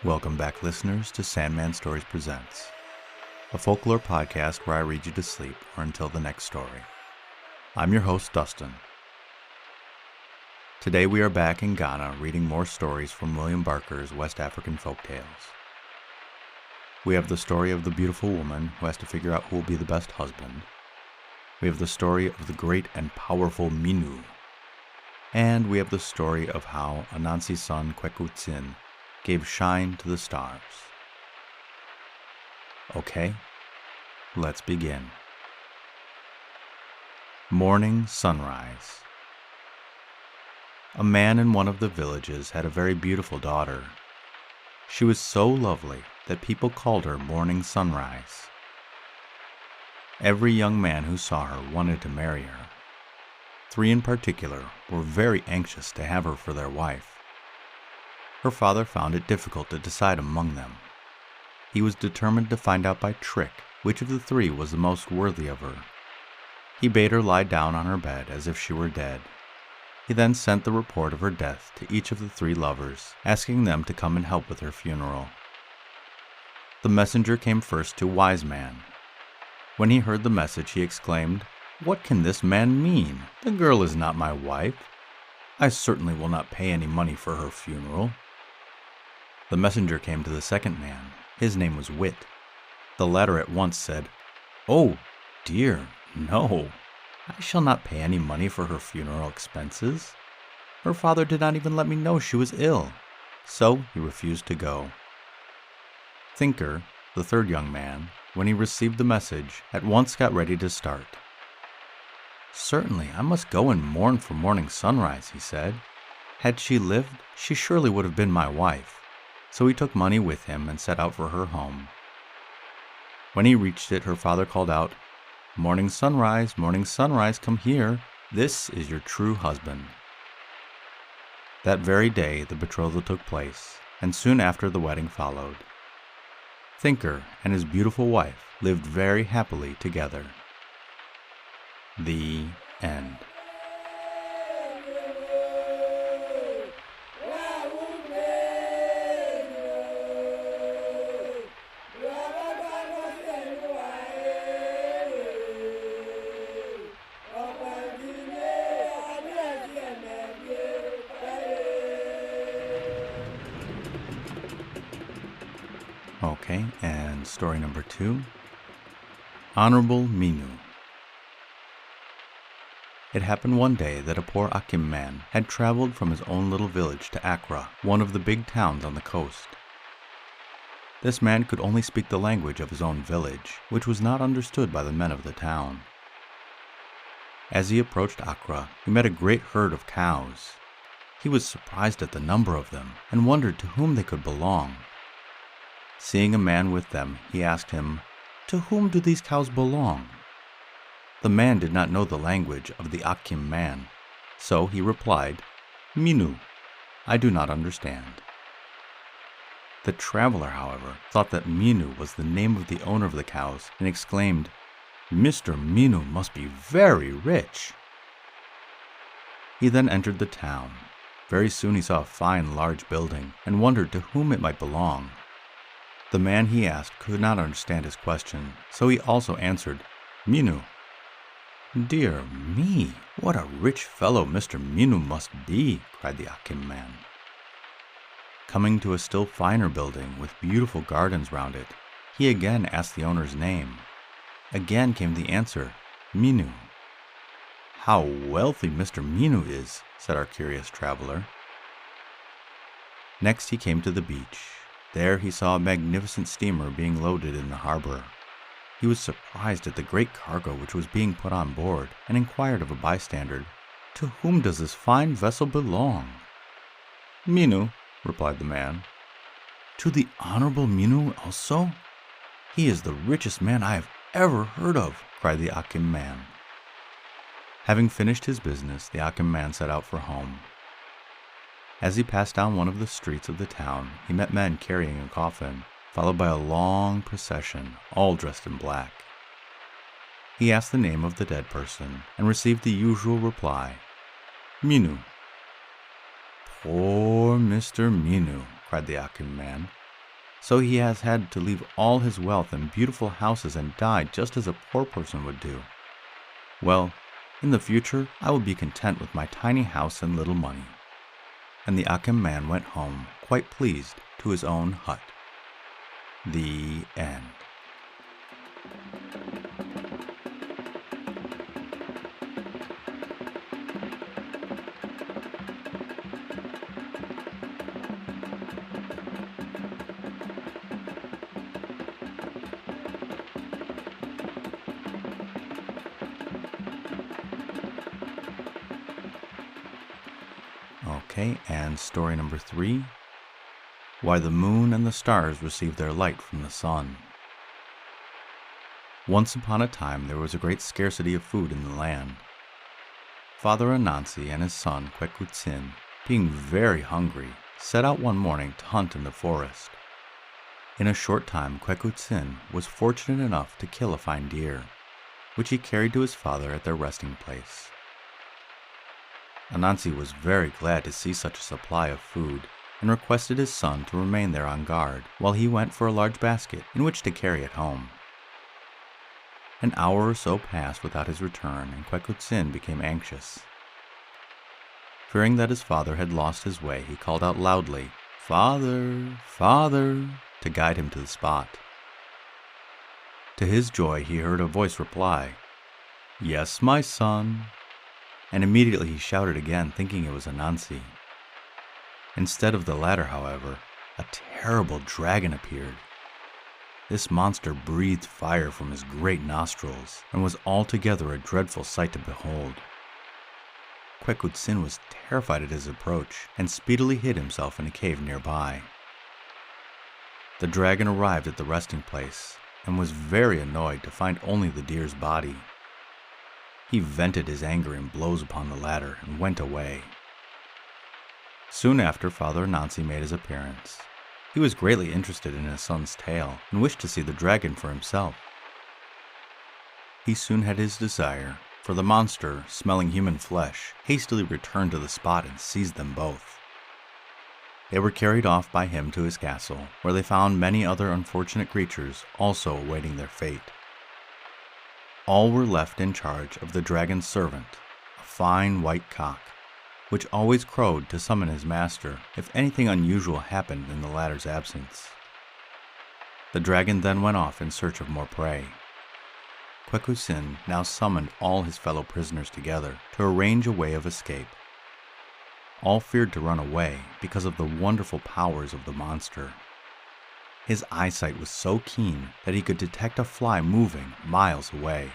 Welcome back, listeners, to Sandman Stories Presents, a folklore podcast where I read you to sleep or until the next story. I'm your host, Dustin. Today we are back in Ghana reading more stories from William Barker's West African folktales. We have the story of the beautiful woman who has to figure out who will be the best husband. We have the story of the great and powerful Minu. And we have the story of how Anansi's son, Kweku Tsin, gave shine to the stars. Okay, let's begin. Morning sunrise. A man in one of the villages had a very beautiful daughter. She was so lovely that people called her Morning Sunrise. Every young man who saw her wanted to marry her. 3 in particular were very anxious to have her for their wife. Her father found it difficult to decide among them. He was determined to find out by trick which of the 3 was the most worthy of her. He bade her lie down on her bed as if she were dead. He then sent the report of her death to each of the 3 lovers, asking them to come and help with her funeral. The messenger came first to Wise Man. When he heard the message, he exclaimed, "What can this man mean? The girl is not my wife. I certainly will not pay any money for her funeral." The messenger came to the second man. His name was Wit. The latter at once said, "Oh, dear, no. I shall not pay any money for her funeral expenses. Her father did not even let me know she was ill, so he refused to go." Thinker, the third young man, when he received the message, at once got ready to start. "Certainly, I must go and mourn for Morning Sunrise," he said. "Had she lived, she surely would have been my wife." So he took money with him and set out for her home. When he reached it, her father called out, Morning Sunrise, come here. This is your true husband." That very day, the betrothal took place, and soon after the wedding followed. Thinker and his beautiful wife lived very happily together. The end. Okay, and story number 2, Honourable Minu. It happened one day that a poor Akim man had traveled from his own little village to Accra, one of the big towns on the coast. This man could only speak the language of his own village, which was not understood by the men of the town. As he approached Accra, he met a great herd of cows. He was surprised at the number of them and wondered to whom they could belong. Seeing a man with them, he asked him, "To whom do these cows belong?" The man did not know the language of the Akim man, so he replied, "Minu, I do not understand." The traveler, however, thought that Minu was the name of the owner of the cows and exclaimed, "Mr. Minu must be very rich." He then entered the town. Very soon he saw a fine large building and wondered to whom it might belong. The man he asked could not understand his question, so he also answered, "Minu." "Dear me, what a rich fellow Mr. Minu must be," cried the Akim man. Coming to a still finer building with beautiful gardens round it, he again asked the owner's name. Again came the answer, "Minu." "How wealthy Mr. Minu is," said our curious traveler. Next he came to the beach. There he saw a magnificent steamer being loaded in the harbor. He was surprised at the great cargo which was being put on board and inquired of a bystander, "To whom does this fine vessel belong?" "Minu," replied the man. "To the Honourable Minu also? He is the richest man I have ever heard of," cried the Akim man. Having finished his business, the Akim man set out for home. As he passed down one of the streets of the town, he met men carrying a coffin, followed by a long procession, all dressed in black. He asked the name of the dead person, and received the usual reply, "Minu." "Poor Mr. Minu," cried the Akim man. "So he has had to leave all his wealth and beautiful houses and die just as a poor person would do. Well, in the future I will be content with my tiny house and little money." And the Akim man went home, quite pleased, to his own hut. The end. Okay, and story number 3, Why the Moon and the Stars Receive Their Light from the Sun. Once upon a time there was a great scarcity of food in the land. Father Anansi and his son Kweku Tsin, being very hungry, set out one morning to hunt in the forest. In a short time Kweku Tsin was fortunate enough to kill a fine deer, which he carried to his father at their resting place. Anansi was very glad to see such a supply of food, and requested his son to remain there on guard while he went for a large basket in which to carry it home. An hour or so passed without his return, and Kweku Tsin became anxious. Fearing that his father had lost his way, he called out loudly, "Father, Father," to guide him to the spot. To his joy he heard a voice reply, "Yes, my son," and immediately he shouted again, thinking it was Anansi. Instead of the latter, however, a terrible dragon appeared. This monster breathed fire from his great nostrils, and was altogether a dreadful sight to behold. Kweku Tsin was terrified at his approach, and speedily hid himself in a cave nearby. The dragon arrived at the resting place, and was very annoyed to find only the deer's body. He vented his anger in blows upon the latter, and went away. Soon after, Father Anansi made his appearance. He was greatly interested in his son's tale, and wished to see the dragon for himself. He soon had his desire, for the monster, smelling human flesh, hastily returned to the spot and seized them both. They were carried off by him to his castle, where they found many other unfortunate creatures also awaiting their fate. All were left in charge of the dragon's servant, a fine white cock, which always crowed to summon his master if anything unusual happened in the latter's absence. The dragon then went off in search of more prey. Kweku Tsin now summoned all his fellow prisoners together to arrange a way of escape. All feared to run away because of the wonderful powers of the monster. His eyesight was so keen that he could detect a fly moving miles away.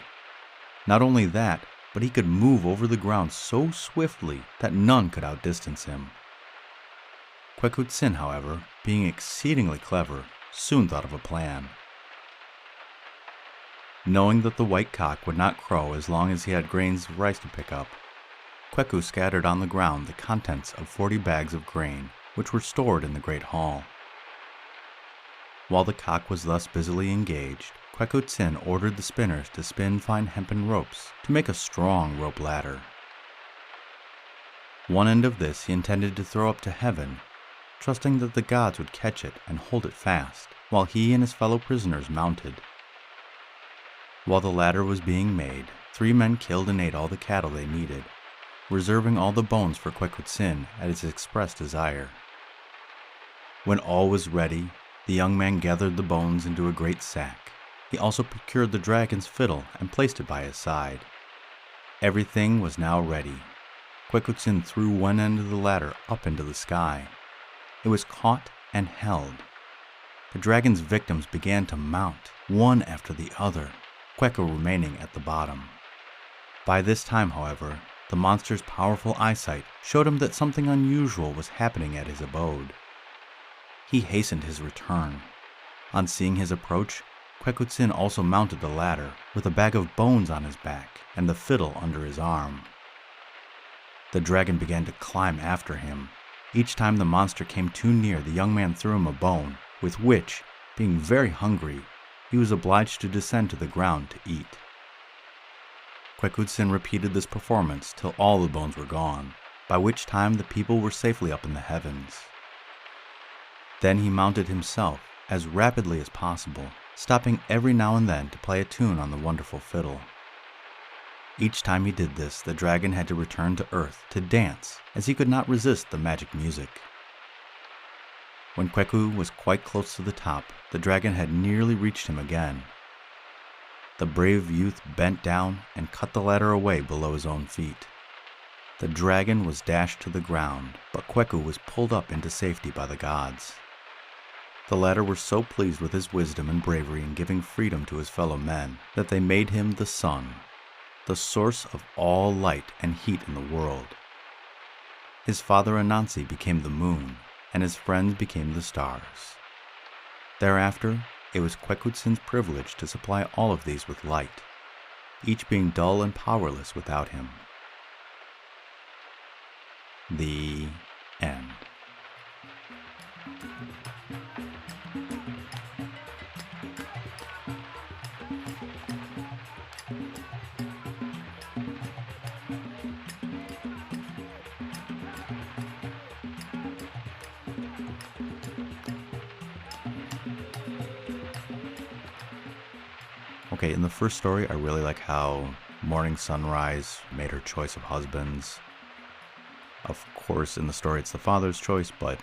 Not only that, but he could move over the ground so swiftly that none could outdistance him. Kweku Tsin, however, being exceedingly clever, soon thought of a plan. Knowing that the white cock would not crow as long as he had grains of rice to pick up, Kweku scattered on the ground the contents of 40 bags of grain, which were stored in the great hall. While the cock was thus busily engaged, Kweku Tsin ordered the spinners to spin fine hempen ropes to make a strong rope ladder. One end of this he intended to throw up to heaven, trusting that the gods would catch it and hold it fast, while he and his fellow prisoners mounted. While the ladder was being made, 3 men killed and ate all the cattle they needed, reserving all the bones for Kweku Tsin at his express desire. When all was ready, the young man gathered the bones into a great sack. He also procured the dragon's fiddle and placed it by his side. Everything was now ready. Kweku Tsin threw one end of the ladder up into the sky. It was caught and held. The dragon's victims began to mount, one after the other, Kweku remaining at the bottom. By this time, however, the monster's powerful eyesight showed him that something unusual was happening at his abode. he hastened his return. On seeing his approach, Kweku Tsin also mounted the ladder with a bag of bones on his back and the fiddle under his arm. The dragon began to climb after him. Each time the monster came too near, the young man threw him a bone, with which, being very hungry, he was obliged to descend to the ground to eat. Kweku Tsin repeated this performance till all the bones were gone, by which time the people were safely up in the heavens. Then he mounted himself as rapidly as possible, stopping every now and then to play a tune on the wonderful fiddle. Each time he did this, the dragon had to return to earth to dance, as he could not resist the magic music. When Kweku was quite close to the top, the dragon had nearly reached him again. The brave youth bent down and cut the ladder away below his own feet. The dragon was dashed to the ground, but Kweku was pulled up into safety by the gods. The latter were so pleased with his wisdom and bravery in giving freedom to his fellow men that they made him the sun, the source of all light and heat in the world. His father Anansi became the moon, and his friends became the stars. Thereafter, it was Kweku Tsin's privilege to supply all of these with light, each being dull and powerless without him. The end. Okay, in the first story, I really like how Morning Sunrise made her choice of husbands. Of course, in the story, it's the father's choice, but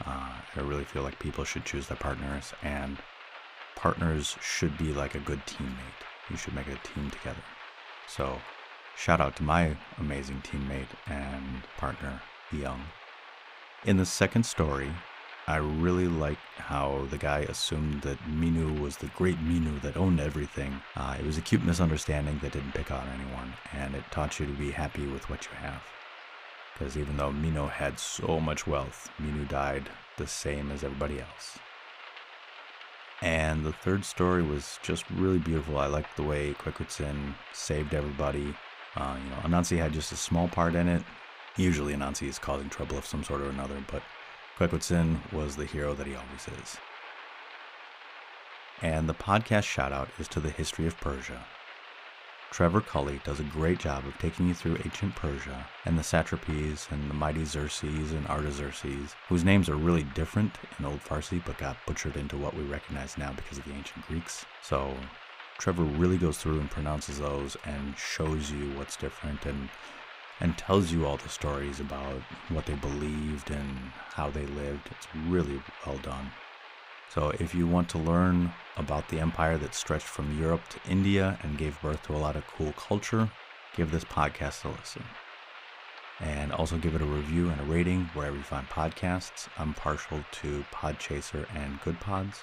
I really feel like people should choose their partners, and partners should be like a good teammate. You should make a team together. So, shout out to my amazing teammate and partner, Young. In the second story, I really like how the guy assumed that Minu was the great Minu that owned everything. It was a cute misunderstanding that didn't pick on anyone, and it taught you to be happy with what you have. Because even though Minu had so much wealth, Minu died the same as everybody else. And the third story was just really beautiful. I liked the way Kweku Tsin saved everybody. Anansi had just a small part in it. Usually Anansi is causing trouble of some sort or another, but Kweku Tsin was the hero that he always is. And the podcast shout-out is to the history of Persia. Trevor Cully does a great job of taking you through ancient Persia and the satrapies and the mighty Xerxes and Artaxerxes, whose names are really different in Old Farsi but got butchered into what we recognize now because of the ancient Greeks. So Trevor really goes through and pronounces those and shows you what's different and tells you all the stories about what they believed and how they lived. It's really well done. So if you want to learn about the empire that stretched from Europe to India and gave birth to a lot of cool culture, give this podcast a listen. And also give it a review and a rating wherever you find podcasts. I'm partial to Podchaser and Good Pods.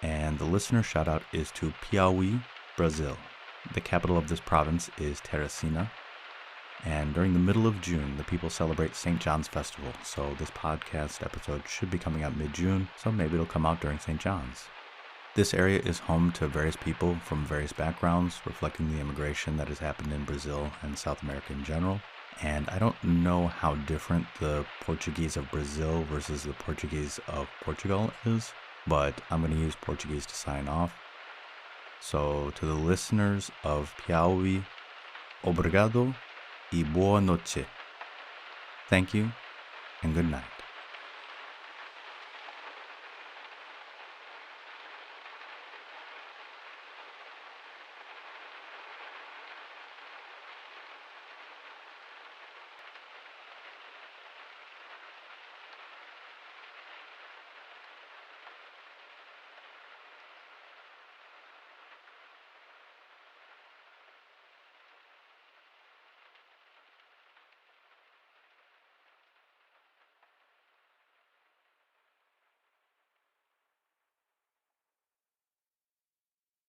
And the listener shout out is to Piauí, Brazil. The capital of this province is Teresina, and during the middle of June, the people celebrate St. John's Festival, so this podcast episode should be coming out mid-June, so maybe it'll come out during St. John's. This area is home to various people from various backgrounds, reflecting the immigration that has happened in Brazil and South America in general, and I don't know how different the Portuguese of Brazil versus the Portuguese of Portugal is, but I'm going to use Portuguese to sign off. So, to the listeners of Piauí, obrigado e boa noite. Thank you, and good night.